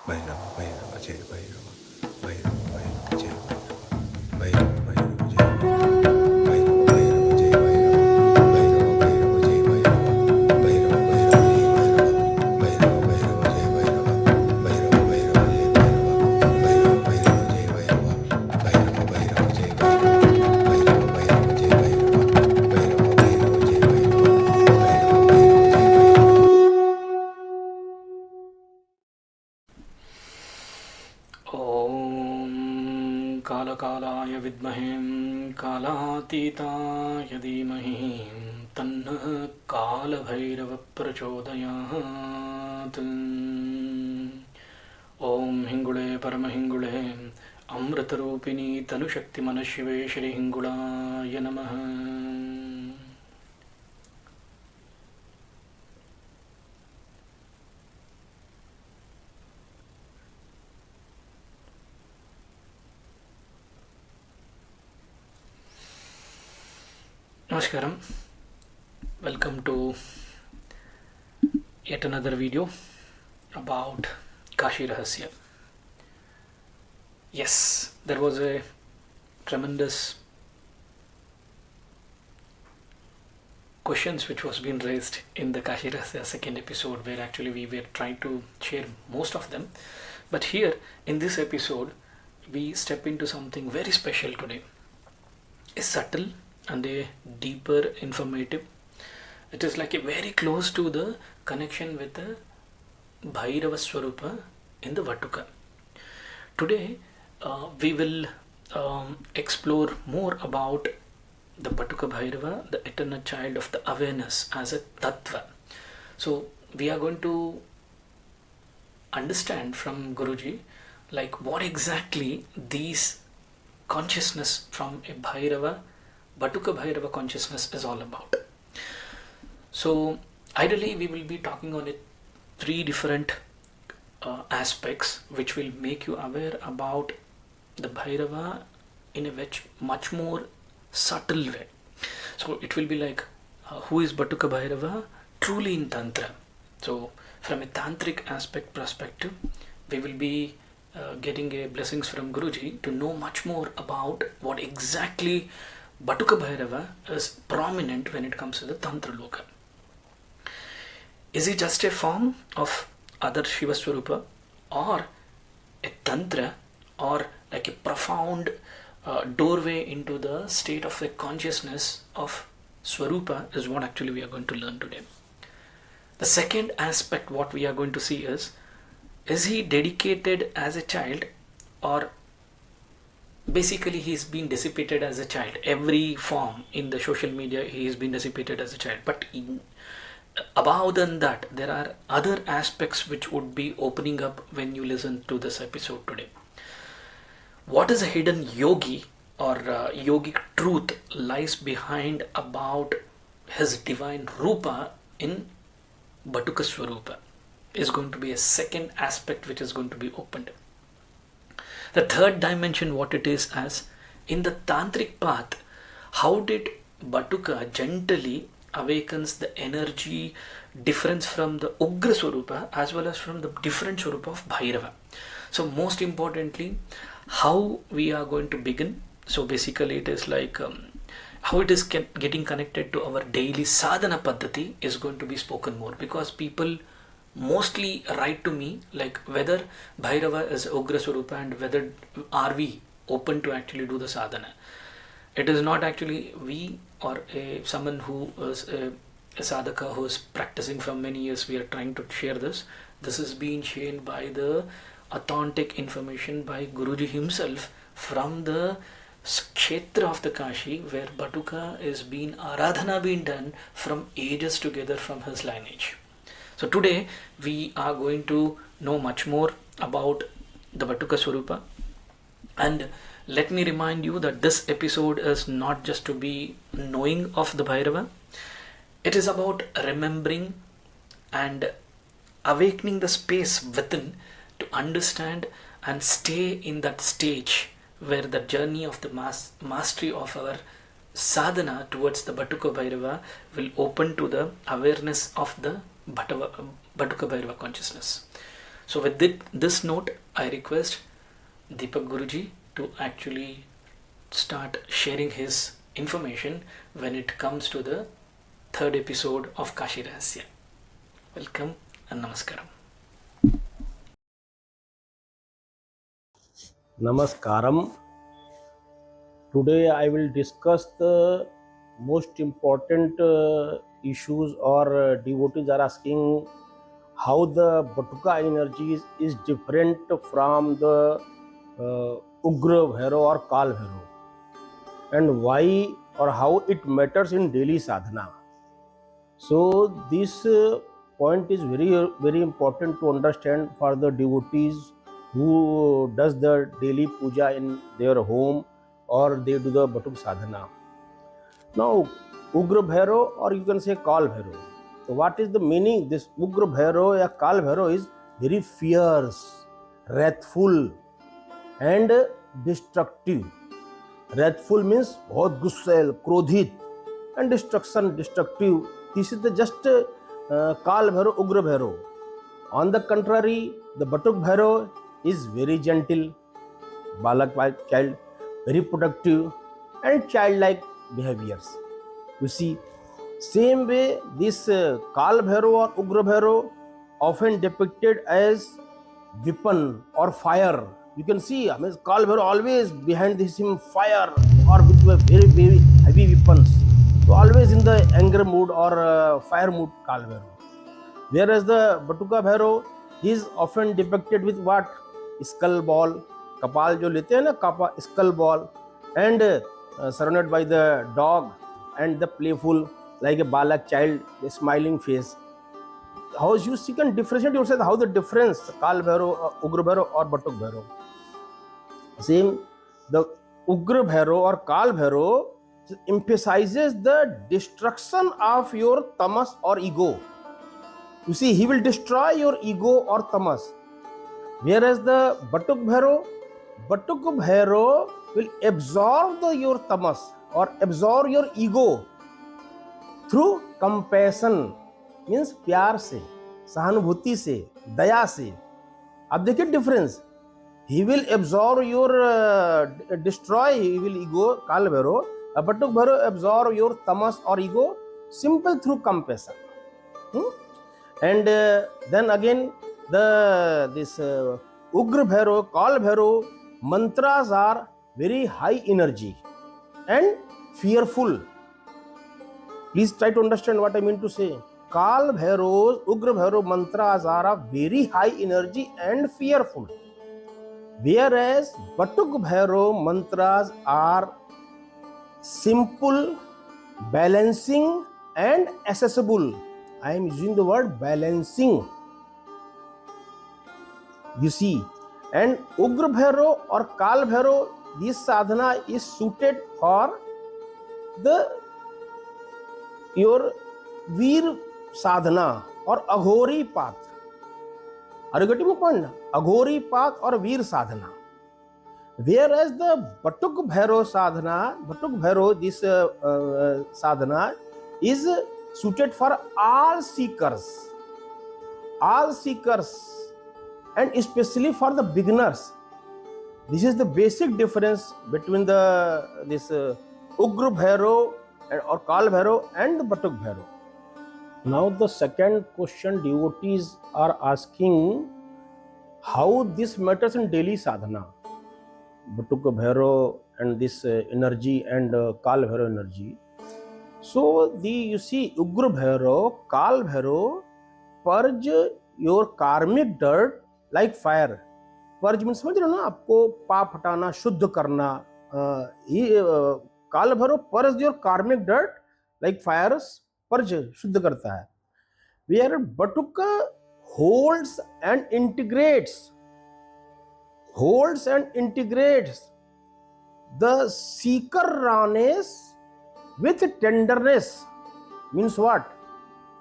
Bhairava, Bhairava, Jai Bhairava, Bhairava, Bhairava, Jai Bhairava, Bhairava, Bhairava, Jai Bhairava, Bhairava, Bhairava, Jai Bhairava, Bhairava, Bhairava, Jai Bhairava, Bhairava, Bhairava, Jai Bhairava, Bhairava, Bhairava, Jai Bhairava, Bhairava, Bhairava, Jai Bhairava, Bhairava, Bhairava, Jai Bhairava, Bhairava, Bhairava, Jai Bhairava, Bhairava, Bhairava, Jai Bhairava, Bhairava, Bhairava, Jai Bhairava, Bhairava, Bhairava, Jai Bhairava. ॐ कालकालाय विद्महे कालातीताय धीमहि तन्नः कालभैरवः प्रचोदयात्। ॐ हिङ्गुळे परमहिङ्गुळे अमृतरूपिणी तनुशक्तिमनशिवे श्रीहिङ्गुळाय नमः। Namaskaram. Welcome to yet another video about Kashi Rahasya. Yes, there was a tremendous questions which was being raised in the Kashi Rahasya second episode, where actually we were trying to share most of them. But here in this episode, we step into something very special today. A subtle and a deeper informative. It is like a very close to the connection with the Bhairava Swarupa in the Vatuka. Today we will explore more about the Vatuka Bhairava, the eternal child of the awareness as a Tattva. So we are going to understand from Guruji like what exactly these consciousness from a Bhairava, Vatuka Bhairava consciousness is all about. So ideally we will be talking on it three different aspects which will make you aware about the Bhairava in a much more subtle way. So it will be like who is Vatuka Bhairava truly in Tantra. So from a tantric aspect perspective, we will be getting a blessings from Guruji to know much more about what exactly Vatuka Bhairava is prominent when it comes to the Tantra Loka. Is he just a form of other Shiva Swarupa, or a Tantra, or like a profound doorway into the state of the consciousness of Swarupa is what actually we are going to learn today. The second aspect what we are going to see is he dedicated as a child, or basically he's been dissipated as a child. Every form in the social media he has been dissipated as a child, but above than that there are other aspects which would be opening up when you listen to this episode today. What is a hidden yogi or yogic truth lies behind about his divine rupa in Vatuka Swarupa is going to be a second aspect which is going to be opened. The third dimension, what it is as in the tantric path, how did Vatuka gently awakens the energy difference from the Ugra Swarupa as well as from the different Swarupa of Bhairava. So most importantly, how we are going to begin. So basically it is like how it is getting connected to our daily sadhana paddhati is going to be spoken more, because people mostly write to me like whether Bhairava is Ugra Swarupa and whether are we open to actually do the sadhana. It is not actually we or someone who is a sadhaka who is practicing from many years. We are trying to share this. This is being shared by the authentic information by Guruji himself from the Kshetra of the Kashi, where Vatuka is being Aradhana being done from ages together from his lineage. So today we are going to know much more about the Vatuka Swarupa, and let me remind you that this episode is not just to be knowing of the Bhairava. It is about remembering and awakening the space within to understand and stay in that stage where the journey of the mastery of our sadhana towards the Vatuka Bhairava will open to the awareness of the Vatuka Bhairava consciousness. So with this note, I request Deepak Guruji to actually start sharing his information when it comes to the third episode of Kashi Rahasya. Welcome and Namaskaram. Namaskaram. Today I will discuss the most important issues, or devotees are asking how the Batuka energy is different from the Ugra Bhairo or Kal Bhairo, and why or how it matters in daily sadhana. So this point is very important to understand for the devotees who does the daily puja in their home, or they do the Batuk sadhana. Now, Ugra Bhairo, or you can say Kal Bhairo. So what is the meaning? This Ugra Bhairo or Kal Bhairo is very fierce, wrathful and destructive. Wrathful means बहुत गुस्सैल, क्रोधित, and destructive. This is the just Kal Bhairo, Ugra Bhairo. On the contrary, the Batuk Bhairo is very gentle, balak child, very productive and childlike behaviors. You see, same way this Kal Bhairo or Ugra Bhairo often depicted as weapon or fire. You can see, I mean, Kal Bhairo always behind him fire or with very heavy weapons. So always in the anger mood or fire mood, Kal Bhairo. Whereas the Batuka Bhairo is often depicted with what? Skull ball, kapal jo lete hain na, skull ball, and surrounded by the dog and the playful, like a balak child, the smiling face. How you can differentiate yourself, how the difference Kal Bhairo, Ugra Bhairo or Batuk Bhairo. Same, the Ugra Bhairo or Kal Bhairo emphasizes the destruction of your tamas or ego. You see, he will destroy your ego or tamas. Whereas the Batuk Bhairo will absorb your tamas or absorb your ego through compassion, means प्यार से, सहानुभूति से, दया से. अब देखिए difference. He will absorb your destroy your ego, Kal Bhairo. Batuk Bhairo absorb your tamas or ego simple through compassion. And then again this Ugra Bhairo, Kal Bhairo mantras are very high energy and fearful. Please try to understand what I mean to say. Kal Bhairo's, Ugra Bhairo mantras are very high energy and fearful. Whereas Batuk Bhairo mantras are simple, balancing and accessible. I am using the word balancing. You see, and Ugra Bhairo or Kal Bhairo, this sadhana is suited for your Veer sadhana or Aghori path. Are you getting my point? Aghori path or Veer sadhana. Whereas the Batuk Bhairo sadhana, this sadhana is suited for all seekers, and especially for the beginners. This is the basic difference between this Ugra Bhairo or Kal Bhairo and the Batuk Bhairo. Now the second question devotees are asking, how this matters in daily sadhana. Batuka Bhairo and this energy and Kal Bhairo energy. So you see, Ugra Bhairo, Kal Bhairo purge your karmic dirt like fire. Purge means समझ रहे हो ना, आपको पाप हटाना, शुद्ध करना. Kal Bhairo purge your karmic dirt like fires, purge, शुद्ध करता है. Where Batuka holds and integrates the seeker rawness with tenderness. Means what?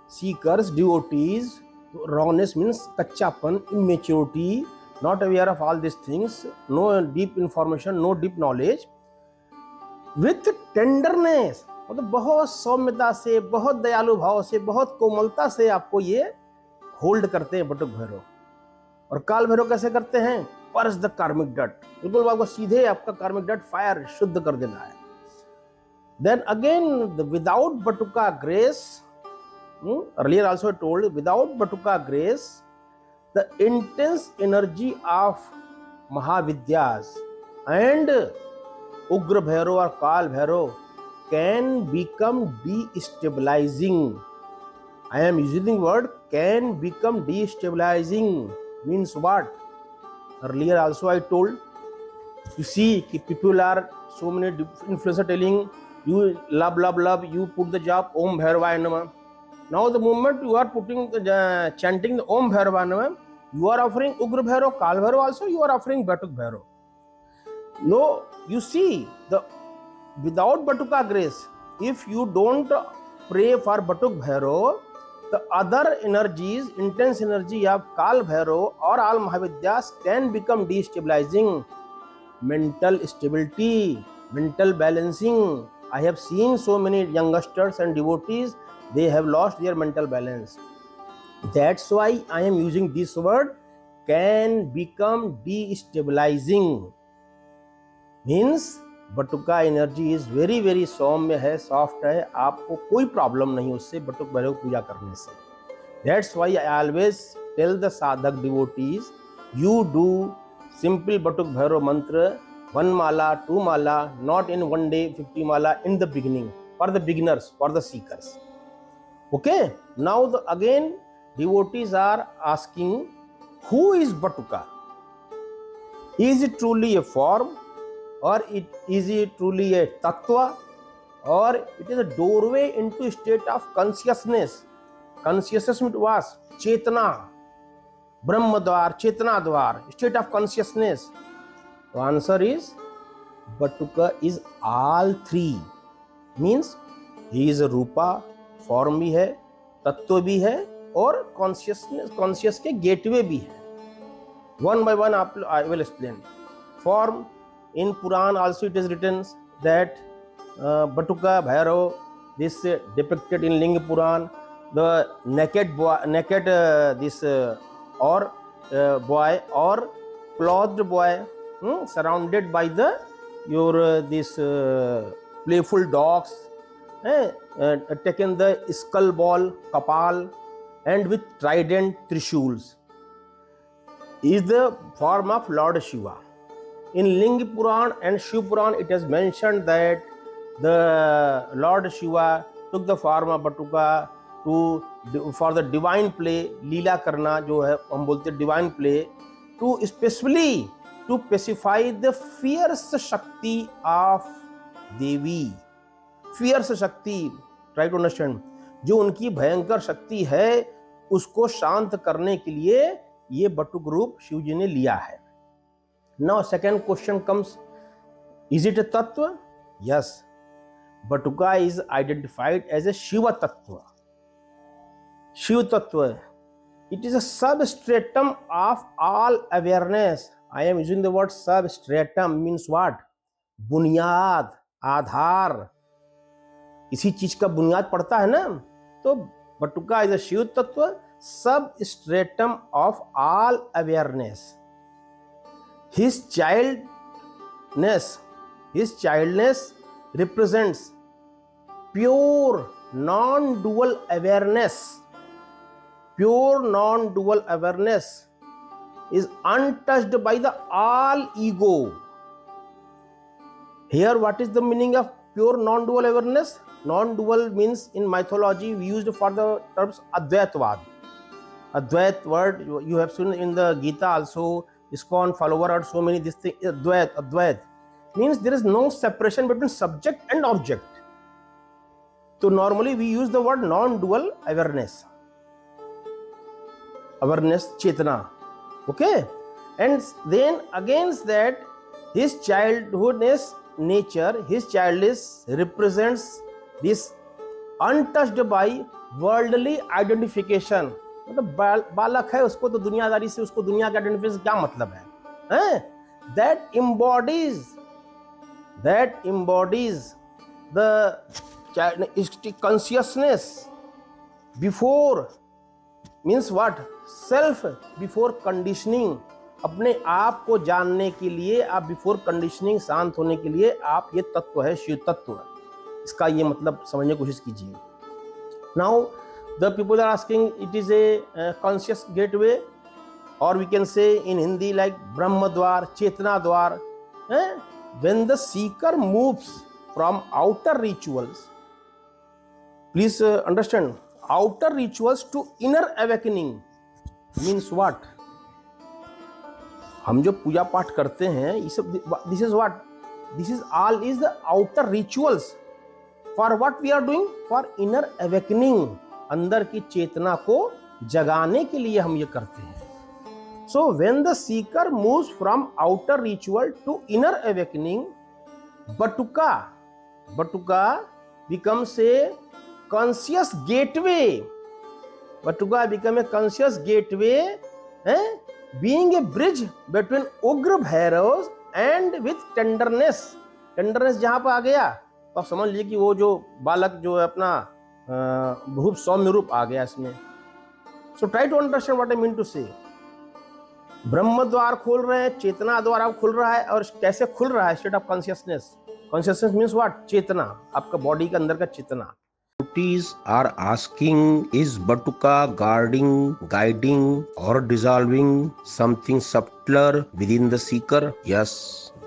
Seekers, devotees, rawness means kachapan, immaturity, not aware of all these things, no deep information, no deep knowledge. With tenderness, मतलब बहुत सौम्यता से, बहुत दयालु भाव से, बहुत कोमलता से आपको ये होल्ड करते हैं बटुक भैरव. और काल भैरव कैसे करते हैं? पर्स द कार्मिक डट, बिल्कुल आपको सीधे आपका कार्मिक डट फायर शुद्ध कर देना है. Then again without Batuka grace, earlier also I told, without batuka grace, the intense energy of Mahavidyas and Ugra Bhairav or Kal Bhairav can become destabilizing. I am using the word can become destabilizing. Means what? Earlier also I told, you see people are so many influencers telling you love, you put the job Om Bhairavaya Namah. Now the moment you are chanting the Om Bhairava Namah, you are offering Ugra Bhairav, Kal Bhairav also, you are offering Batuk Bhairav. No, you see, without Batuka grace, if you don't pray for Batuk Bhairav, the other energies, intense energy of Kal Bhairav or all Mahavidyas can become destabilizing. Mental stability, mental balancing. I have seen so many youngsters and devotees, they have lost their mental balance. That's why I am using this word, can become destabilizing. Means Batuka energy is very very सौम्य है, soft है, आपको कोई problem नहीं उससे बटुक भैरव पूजा करने से. That's why I always tell the sadhak devotees, you do simple Batuk Bhairav mantra 1 mala 2 mala, not in 1 day 50 mala in the beginning, for the beginners, for the seekers. Okay, now again devotees are asking, who is Batuka? Is it truly a form, or is it truly a tattva, or it is a doorway into a state of consciousness? Consciousness was Chetana, Brahma Dwar, Chetana Dwar, state of consciousness. The answer is Batuka is all three. Means he is a Rupa, form भी है, तत्व भी है, और conscious के gateway भी है. One by one I will explain. Form, in Puran also it is written that Batuka Bhairav, this depicted in Linga Puran, the naked boy, boy or clothed boy, surrounded by this playful dogs, taken the skull ball, kapal, and with trident trishuls, is the form of Lord Shiva. In Linga Puran and Shiv Puran, it is mentioned that the Lord Shiva took the form of Batuka for the divine play, Leela Karna, जो है हम बोलते divine play, to especially to pacify the fierce Shakti of Devi. Fierce Shakti, try to understand, जो उनकी भयंकर शक्ति है उसको शांत करने के लिए ये बटुक रूप शिव जी ने लिया है. Now second question comes, is it a tattva? Yes, Batuka is identified as a Shiva tattva. Shiva tattva, it is a substratum of all awareness. I am using the word substratum, means what? बुनियाद, आधार, इसी चीज का बुनियाद पड़ता है ना. तो बटुका is a Shiv तत्व, substratum of all awareness. His childness represents pure non-dual awareness. Pure non-dual awareness is untouched by the all ego. Here, what is the meaning of pure non-dual awareness? Non-dual means in mythology we used for the terms Advaitavad. Advait word you have seen in the Gita also. ISKCON follower or so many this thing. Advait means there is no separation between subject and object. So normally we use the word non-dual awareness. Awareness, Chetana. Okay? And then against that, his childhoodness nature, his childness represents this untouched by worldly identification. मतलब बालक है, उसको तो दुनियादारी से, उसको दुनिया के आइडेंटिफिकेशन क्या मतलब है? That embodies the consciousness before, means what? Self before conditioning, अपने आप को जानने के लिए, आप बिफोर कंडीशनिंग, शांत होने के लिए आप ये तत्व है, शिव तत्व। इसका ये मतलब समझने की कोशिश कीजिए। Now the people are asking it is a conscious gateway, और we can say in Hindi like Brahma द्वार, चेतना द्वार। When the seeker moves from outer rituals, please understand, outer rituals to inner awakening means what? हम जो पूजा पाठ करते हैं ये सब, this is what, this is all is the outer rituals for what we are doing, for inner awakening, अंदर की चेतना को जगाने के लिए हम ये करते हैं। So when the seeker moves from outer ritual to inner awakening, Batuka becomes a conscious gateway. Batuka become a conscious gateway, being a bridge between Ugra Bhairavas and with tenderness. Tenderness जहाँ पर आ गया तो आप समझ लीजिए कि वो जो बालक जो है अपना रूप, सौम्य रूप आ गया इसमें। So try to understand what I mean to say. ब्रह्म द्वार खोल रहे हैं, चेतना द्वार आप खुल रहा है, और कैसे खुल रहा है? State of consciousness. Consciousness means what? चेतना, आपका बॉडी के अंदर का चेतना। Devotees are asking, is Batuka guarding, guiding, or dissolving something subtler within the seeker? Yes,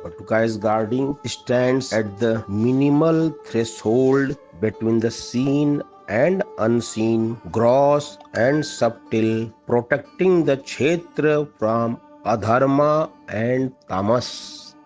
Batuka is guarding, stands at the minimal threshold between the seen and unseen, gross and subtle, protecting the kshetra from adharma and tamas.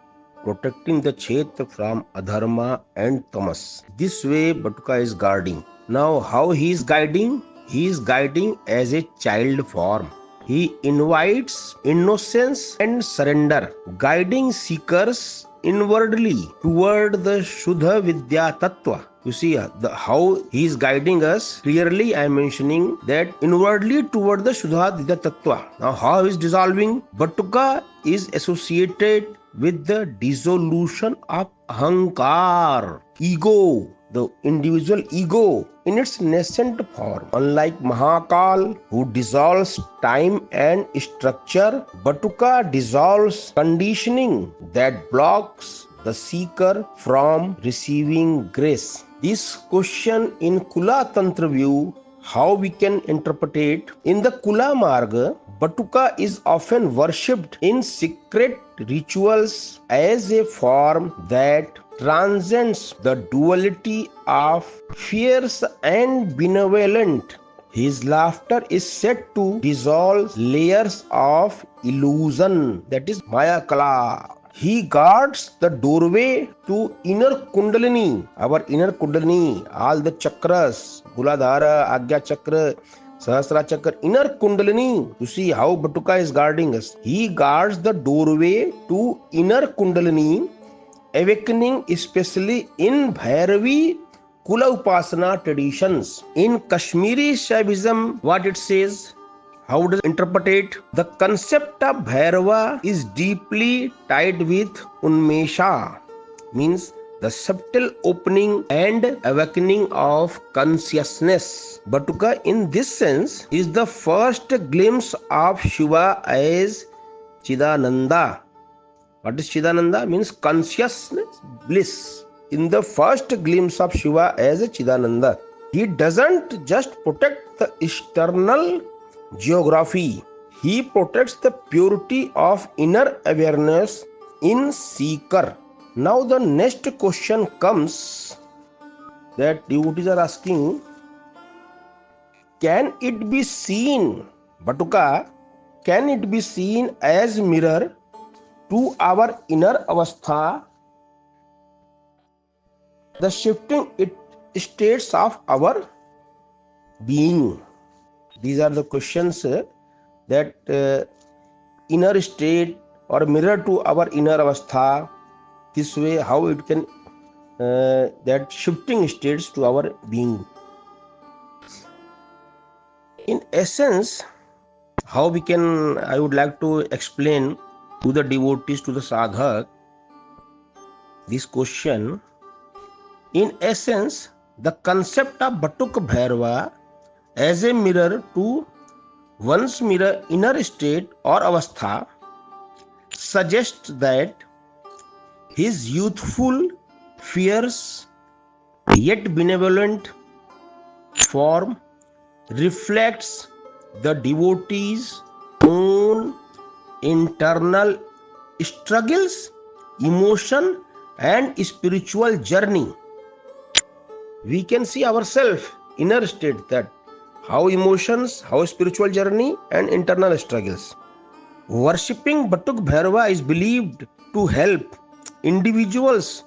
Protecting the kshetra from adharma and tamas. This way Batuka is guarding. Now how he is guiding? He is guiding as a child form. He invites innocence and surrender, guiding seekers inwardly toward the Shuddha Vidya Tattva. You see how he is guiding us. Clearly I am mentioning that inwardly toward the Shuddha Vidya Tattva. Now how he is dissolving? Batuka is associated with the dissolution of ahankar, ego, the individual ego in its nascent form. Unlike Mahakal, who dissolves time and structure, Batuka dissolves conditioning that blocks the seeker from receiving grace. This question in Kula Tantra view, how we can interpret it? In the Kula Marga, Batuka is often worshipped in secret rituals as a form that transcends the duality of fierce and benevolent. His laughter is said to dissolve layers of illusion, that is Maya Kala. He guards the doorway to inner Kundalini, our inner Kundalini, all the chakras, Muladhara, Agya Chakra, Sahasra Chakra, inner Kundalini. You see how Batuka is guarding us. He guards the doorway to inner Kundalini, awakening especially in Bhairavi Kula Upasana traditions. In Kashmiri Shaivism, what it says? How does it interpret it? The concept of Bhairava is deeply tied with Unmesha, means the subtle opening and awakening of consciousness. Batuka in this sense is the first glimpse of Shiva as Chidananda. What is Chidananda? Means consciousness, bliss. In the first glimpse of Shiva as a Chidananda, he doesn't just protect the external geography, he protects the purity of inner awareness in seeker. Now the next question comes that devotees are asking, can it be seen, Batuka, can it be seen as mirror to our inner avastha, the shifting states of our being? These are the questions that inner state or mirror to our inner avastha. This way, how it can that shifting states to our being. In essence, how we can, I would like to explain to the devotees, to the sadhak, this question. In essence, the concept of Batuk Bhairava as a mirror to one's mirror inner state or avastha suggests that his youthful, fierce, yet benevolent form reflects the devotee's own internal struggles, emotion, and spiritual journey. We can see ourselves inner state, that how emotions, how spiritual journey, and internal struggles. Worshipping Batuk Bhairava is believed to help individuals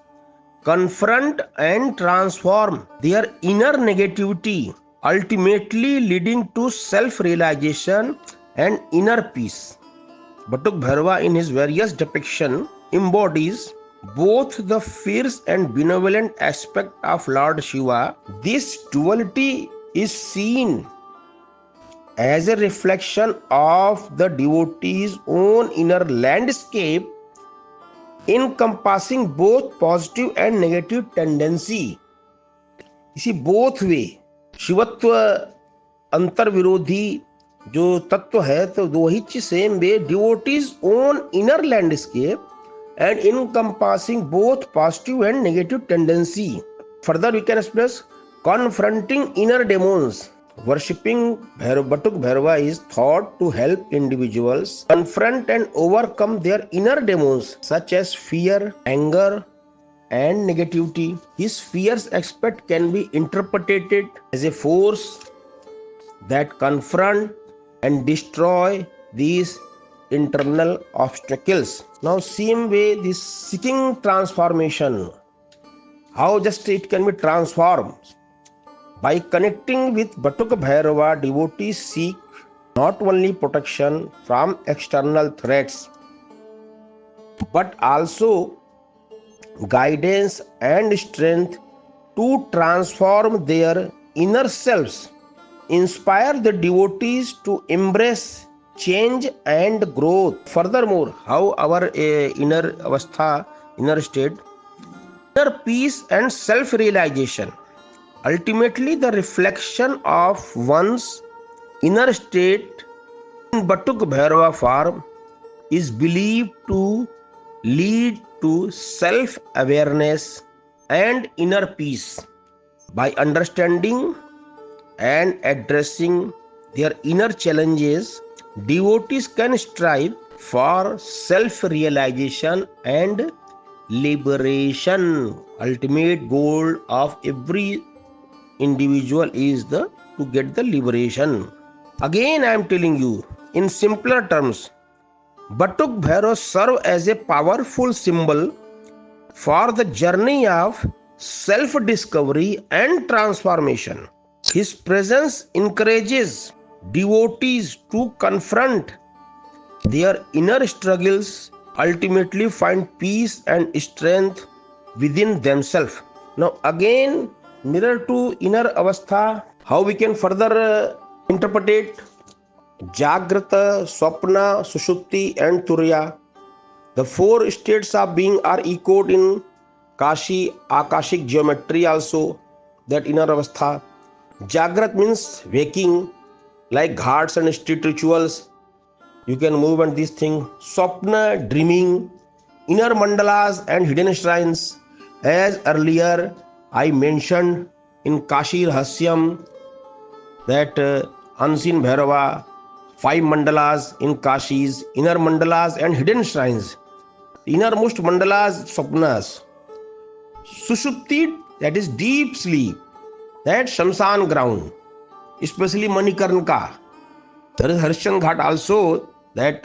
confront and transform their inner negativity, ultimately leading to self-realization and inner peace. Batuk Bhairava in his various depictions embodies both the fierce and benevolent aspect of Lord Shiva. This duality is seen as a reflection of the devotee's own inner landscape, encompassing both positive and negative tendency. इसी both way शिवत्व अंतर विरोधी जो तत्व है, तो दो ही चीज same way devotees own inner landscape and encompassing both positive and negative tendency. Further, we can express confronting inner demons. Worshipping Batuk Bhairava is thought to help individuals confront and overcome their inner demons such as fear, anger, and negativity. His fierce aspect can be interpreted as a force that confront and destroy these internal obstacles. Now, same way, this seeking transformation, how just it can be transformed? By connecting with Batuk Bhairava, devotees seek not only protection from external threats, but also guidance and strength to transform their inner selves. Inspire the devotees to embrace change and growth. Furthermore, how our inner avastha, inner state, inner peace and self-realization, ultimately the reflection of one's inner state in Batuk Bhairava form is believed to lead to self-awareness and inner peace. By understanding and addressing their inner challenges, devotees can strive for self-realization and liberation. Ultimate goal of every individual is to get the liberation. Again, I am telling you, in simpler terms, Batuk Bhairava serve as a powerful symbol for the journey of self-discovery and transformation. His presence encourages devotees to confront their inner struggles, ultimately find peace and strength within themselves. Now again, mirror to inner avastha, how we can further interpret it? Jagrata, Swapna, Sushupti and Turiya. The four states of being are echoed in Kashi Akashic geometry also, that inner avastha. Jagrat means waking, like ghats and street rituals. You can move and these things. Swapna, dreaming, inner mandalas and hidden shrines. As earlier I mentioned in Kashi Rahasyam, that unseen Bhairava, 5 mandalas in Kashis, inner mandalas and hidden shrines. Innermost mandalas, swapnas. Sushupti, that is deep sleep, that Shamsan ground, especially Manikarnika. There is Harishchandra Ghat also, that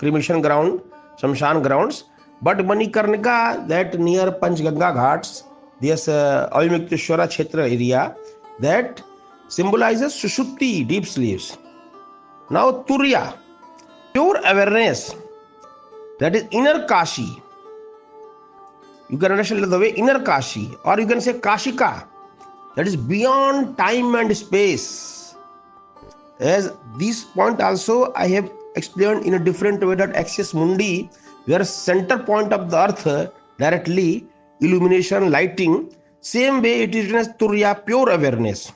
cremation ground, Shamsan grounds. But Manikarnika, that near Panchganga Ghats, this Avimukhteshwara Kshetra area, that symbolizes Sushupti, deep sleeps. Now Turiya, pure awareness, that is inner Kashi. You can understand the way inner Kashi, or you can say Kashika, that is beyond time and space. As this point also I have explained in a different way, that axis mundi, where center point of the earth directly illumination, lighting, same way it is known as Turiya, pure awareness.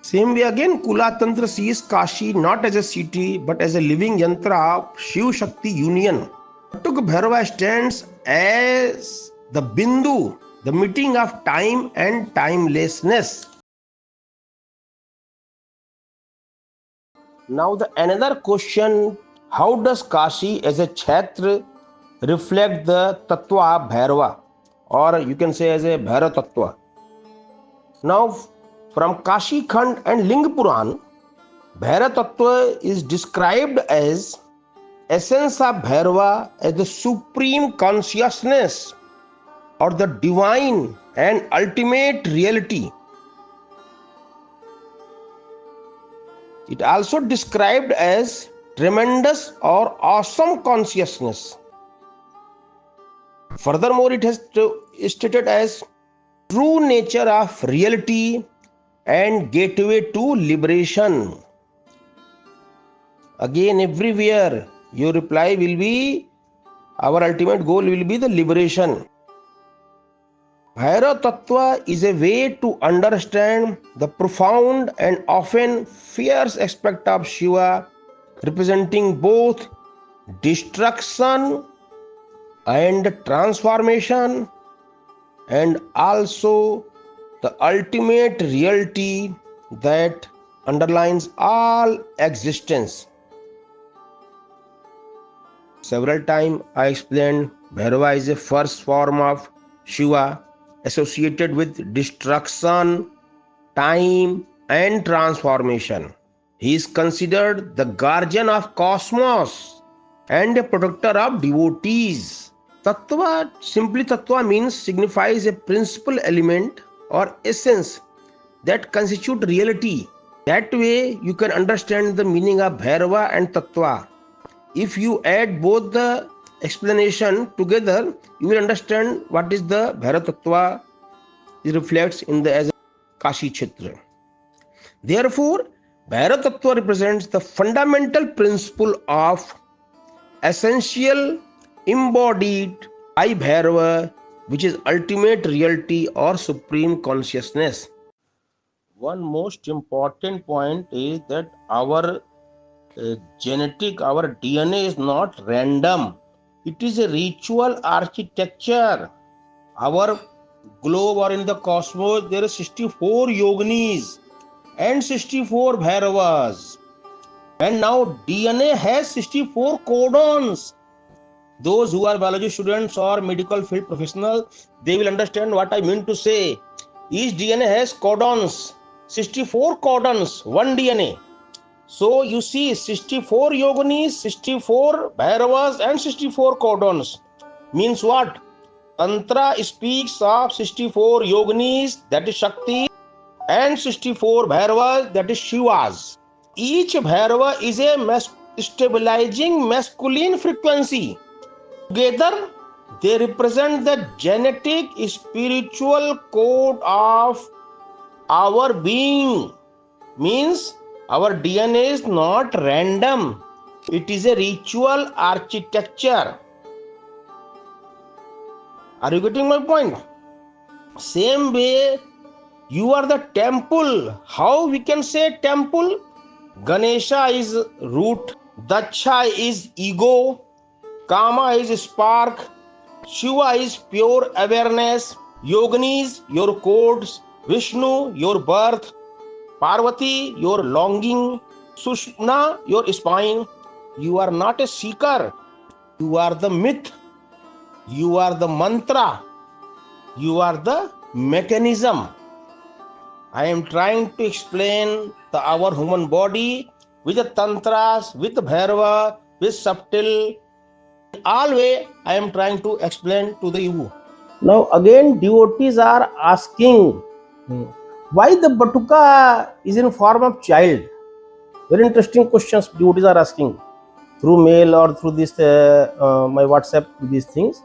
Same way again, Kula Tantra sees Kashi not as a city but as a living yantra of Shiv Shakti union. Batuka Bhairava stands as the Bindu, the meeting of time and timelessness. Now the another question, how does Kashi as a Kshetra reflect the Tattva Bhairava, or you can say as a Bhaira Tattva? Now from Kashi Khand and Ling Puran, Bhaira Tattva is described as essence of Bhairava as the supreme consciousness or the divine and ultimate reality. It also described as tremendous or awesome consciousness. Furthermore, it has stated as true nature of reality and gateway to liberation. Again, everywhere your reply will be, our ultimate goal will be the liberation. Bhaira Tattva is a way to understand the profound and often fierce aspect of Shiva, representing both destruction and transformation, and also the ultimate reality that underlines all existence. Several times I explained Bhairava is a first form of Shiva associated with destruction, time, and transformation. He is considered the guardian of cosmos and a protector of devotees. Tattva, simply Tattva means signifies a principal element or essence that constitute reality. That way you can understand the meaning of Bhairava and Tattva. If you add both the explanation together, you will understand what is the Bhaira Tattva. It reflects in the as Kashi Kshetra. Therefore, Bhaira Tattva represents the fundamental principle of essential embodied by Bhairava, which is ultimate reality or supreme consciousness. One most important point is that our genetic, our DNA is not random. It is a ritual architecture. Our globe or in the cosmos, there are 64 yoginis and 64 Bhairavas. And now DNA has 64 codons. Those who are biology students or medical field professionals, they will understand what I mean to say. Each DNA has codons, 64 codons, one DNA. So you see 64 yoginis, 64 Bhairavas and 64 codons. Means what? Tantra speaks of 64 yoginis, that is Shakti, and 64 Bhairavas, that is Shivas. Each Bhairava is a stabilizing masculine frequency. Together, they represent the genetic spiritual code of our being. Means our DNA is not random. It is a ritual architecture. Are you getting my point? Same way, you are the temple. How we can say temple? Ganesha is root, Daksha is ego, Kama is spark, Shiva is pure awareness, Yoginis your codes, Vishnu your birth, Parvati your longing, Sushna your spine. You are not a seeker. You are the myth. You are the mantra. You are the mechanism. I am trying to explain our human body with the tantras, with the Bhairava, with subtle. All way I am trying to explain to the you. Now again devotees are asking why the Batuka is in form of child. Very interesting questions devotees are asking through mail or through this my WhatsApp, these things,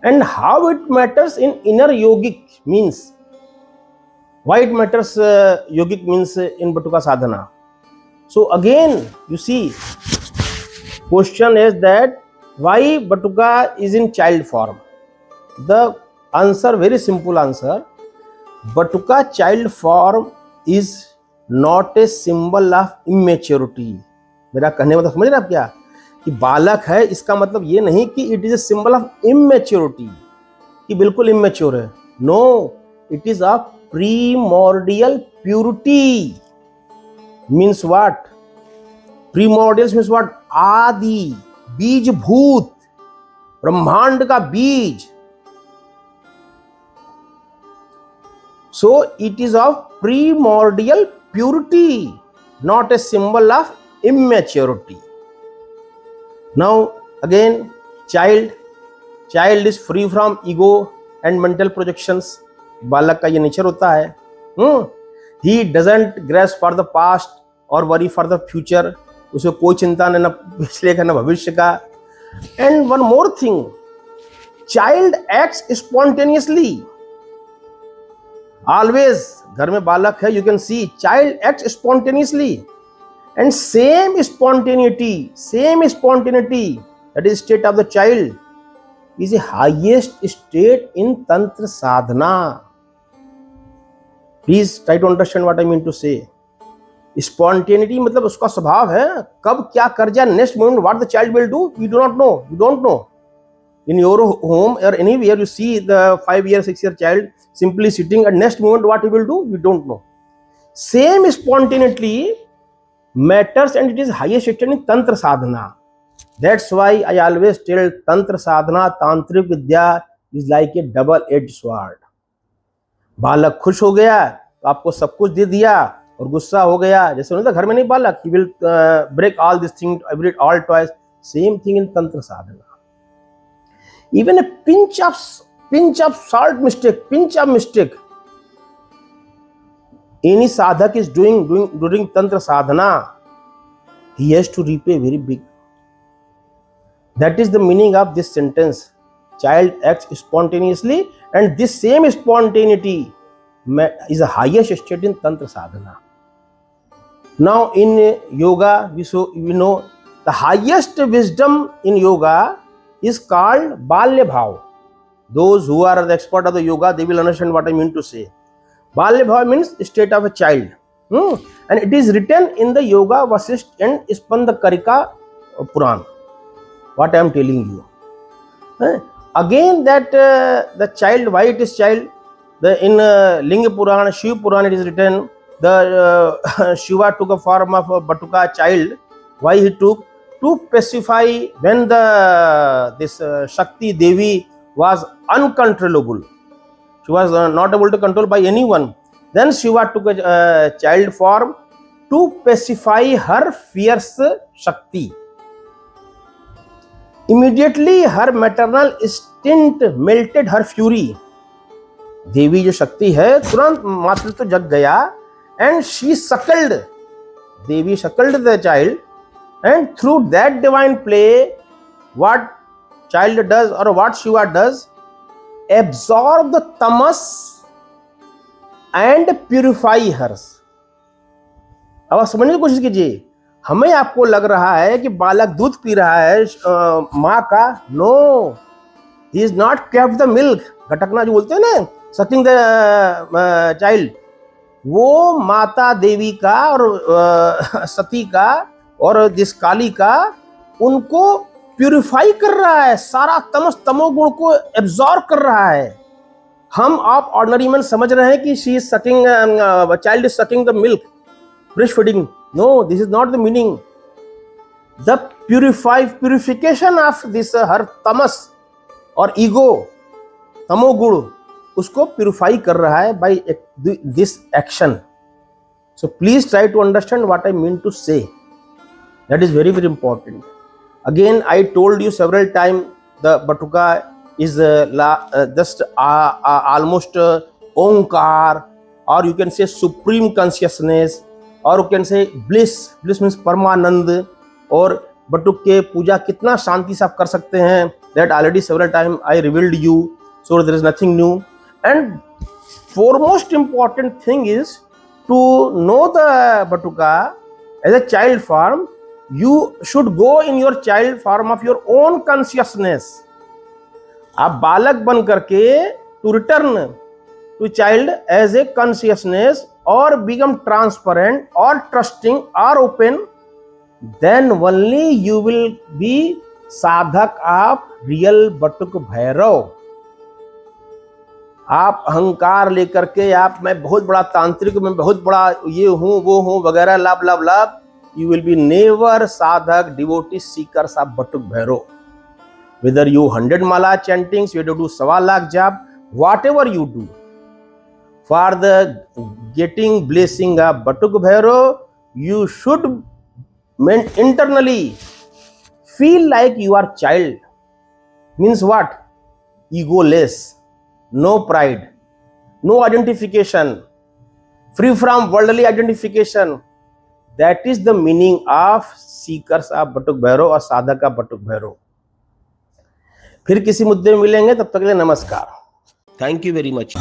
and how it matters in inner yogic means. Why it matters yogic means in Batuka sadhana. So again you see question is that why Batuka is in child form. The answer, very simple answer, Batuka child form is not a symbol of immaturity. मेरा कहने मतलब समझ रहे आप क्या, कि बालक है इसका मतलब ये नहीं कि it is a symbol of immaturity, कि बिल्कुल इमेच्योर है। No, it is of primordial purity. Means what? Primordial means what? आदि, बीजभूत, ब्रह्मांड का बीज। So it is of primordial purity, not a symbol of immaturity. Now again, child is free from ego and mental projections. बालक का ये nature होता है। He doesn't grasp for the past or worry for the future. उसे कोई चिंता न पिछले का न भविष्य का। And one more thing, child acts spontaneously. Always, घर में बालक है, you can see child acts spontaneously, and same spontaneity that is state of the child is the highest state in tantra sadhana. Please try to understand what I mean to say. Spontaneity मतलब उसका स्वभाव है, कब क्या कर जाए, next moment what the child will do, you do not know, you don't know. In your home or anywhere you see the 5-year 6-year child simply sitting, and next moment what he will do, you don't know. Same spontaneity matters, and it is highest state in tantra sadhana. That's why I always tell tantra sadhana, tantric vidya is like a double-edged sword. बालक खुश हो गया तो आपको सब कुछ दे दिया, और गुस्सा हो गया, जैसे होता घर में नहीं बालक, he will break all this thing, every all toys. Same thing in tantra sadhana. Even a pinch of salt mistake, any sadhak is doing during tantra sadhana, he has to repay very big. That is the meaning of this sentence. Child acts spontaneously, and this same spontaneity is the highest state in tantra sadhana. Now in yoga we know the highest wisdom in yoga is called balya bhav. Those who are the expert of the yoga, they will understand what I mean to say. Balya bhav means state of a child, and it is written in the Yoga Vasisht and Spandakarika Puran. What I am telling you. Again that the child, why it is child? In Linga Puran, Shiva Puran, it is written the Shiva took a form of a Batuka child. Why he took? To pacify when this Shakti Devi was uncontrollable. She was not able to control by anyone. Then Shiva took a child form to pacify her fierce Shakti. Immediately her maternal instinct melted her fury. देवी जो शक्ति है तुरंत मातृत्व जग गया, and she suckled. Devi suckled the child, and through that divine play, what child does or what Shiva does, absorb the tamas and purify hers. अब आप समझने की कोशिश कीजिए, हमें आपको लग रहा है कि बालक दूध पी रहा है माँ का, no, he is not kept the milk, घटकना जो बोलते हैं ना, सकिंग द चाइल्ड, वो माता देवी का और सती का और जिस काली का, उनको प्यूरिफाई कर रहा है, सारा तमस तमोगुण को एब्जॉर्ब कर रहा है। हम आप ऑर्डिनरी मैन समझ रहे हैं कि she is sucking, child is sucking the milk, breast feeding. No, this is not the meaning. The purification of this हर तमस और ईगो, तमोगुण, उसको प्यूरिफाई कर रहा है by this action. So please try to understand what I mean to say. That is very, very important. Again, I told you several times, the Batuka is just almost Omkar, or you can say supreme consciousness, or you can say bliss. Bliss means Paramanand. और बटुक के पूजा कितना शांति से आप कर सकते हैं, that already several times I revealed you, so there is nothing new. And foremost important thing is to know the Batuka as a child form. You should go in your child form of your own consciousness. आप बालक बन करके to return to child as a consciousness or become transparent or trusting or open, then only you will be साधक of real बटुक भैरव. आप अहंकार लेकर के आप मैं बहुत बड़ा तांत्रिक, मैं बहुत बड़ा ये हूं वो हूं वगैरह लाभ लाभ लाभ, you will be never sadhak devotee seekers of Batuk Bhairav. Whether you 100 mala chantings, you have to do 1.25 lakh jap, whatever you do, for the getting blessing of Batuk Bhairav, you should internally feel like you are child. Means what? Egoless, no pride, no identification, free from worldly identification. That is the meaning of seekers of Batuk Bhairav और साधक of Batuk Bhairav. फिर किसी मुद्दे में मिलेंगे, तब तक के लिए नमस्कार. Thank you very much.